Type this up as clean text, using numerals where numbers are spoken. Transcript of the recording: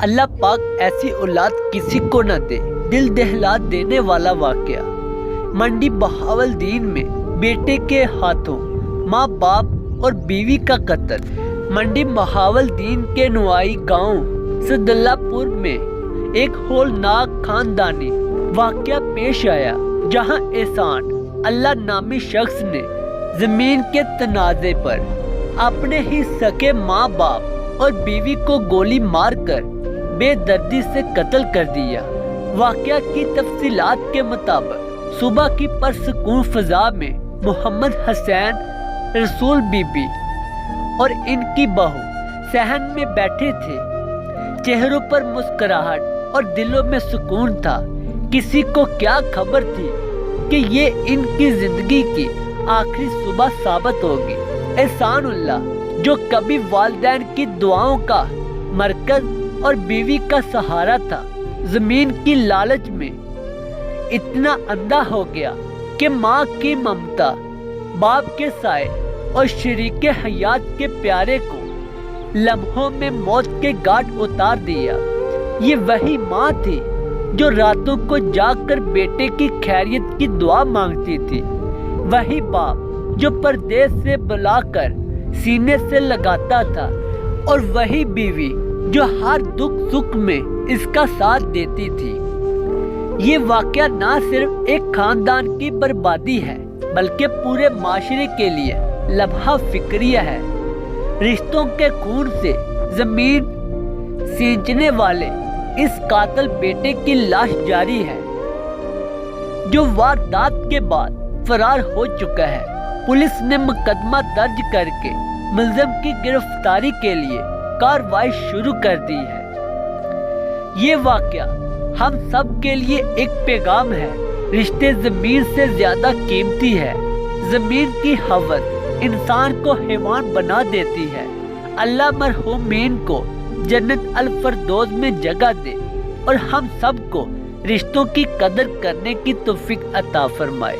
اللہ پاک ایسی اولاد کسی کو نہ دے۔ دل دہلا دینے والا واقعہ منڈی بہاولدین میں بیٹے کے ہاتھوں ماں باپ اور بیوی کا قتل۔ منڈی بہاولدین کے نوائی گاؤں سدلہ پور میں ایک ہولناک خاندانی واقعہ پیش آیا، جہاں احسان اللہ نامی شخص نے زمین کے تنازع پر اپنے ہی سکے ماں باپ اور بیوی کو گولی مار کر بے دردی سے قتل کر دیا۔ واقعہ کی تفصیلات کے مطابق صبح کی پرسکون فضا میں محمد حسین رسول بی بی اور ان کی بہو صحن میں بیٹھے تھے۔ چہروں پر مسکراہٹ اور دلوں میں سکون تھا۔ کسی کو کیا خبر تھی کہ یہ ان کی زندگی کی آخری صبح ثابت ہوگی۔ احسان اللہ جو کبھی والدین کی دعاؤں کا مرکز اور بیوی کا سہارا تھا، زمین کی لالچ میں اتنا اندھا ہو گیا کہ ماں کی ممتا، باپ کے سائے اور شریک حیات کے پیارے کو لمحوں میں موت کے گھاٹ اتار دیا۔ یہ وہی ماں تھی جو راتوں کو جاگ کر بیٹے کی خیریت کی دعا مانگتی تھی، وہی باپ جو پردیس سے بلا کر سینے سے لگاتا تھا، اور وہی بیوی جو ہر دکھ سکھ میں اس کا ساتھ دیتی تھی۔ یہ واقعہ نہ صرف ایک خاندان کی بربادی ہے بلکہ پورے معاشرے کے لیے لمحہ فکریہ ہے۔ رشتوں کے خون سے زمین سینچنے والے اس قاتل بیٹے کی لاش جاری ہے، جو واردات کے بعد فرار ہو چکا ہے۔ پولیس نے مقدمہ درج کر کے ملزم کی گرفتاری کے لیے کارروائی شروع کر دی ہے۔ یہ واقعہ ہم سب کے لیے ایک پیغام ہے۔ رشتے زمین سے زیادہ قیمتی ہے۔ زمین کی حوث انسان کو حیوان بنا دیتی ہے۔ اللہ مرحومین کو جنت الفردوس میں جگہ دے اور ہم سب کو رشتوں کی قدر کرنے کی توفیق عطا فرمائے۔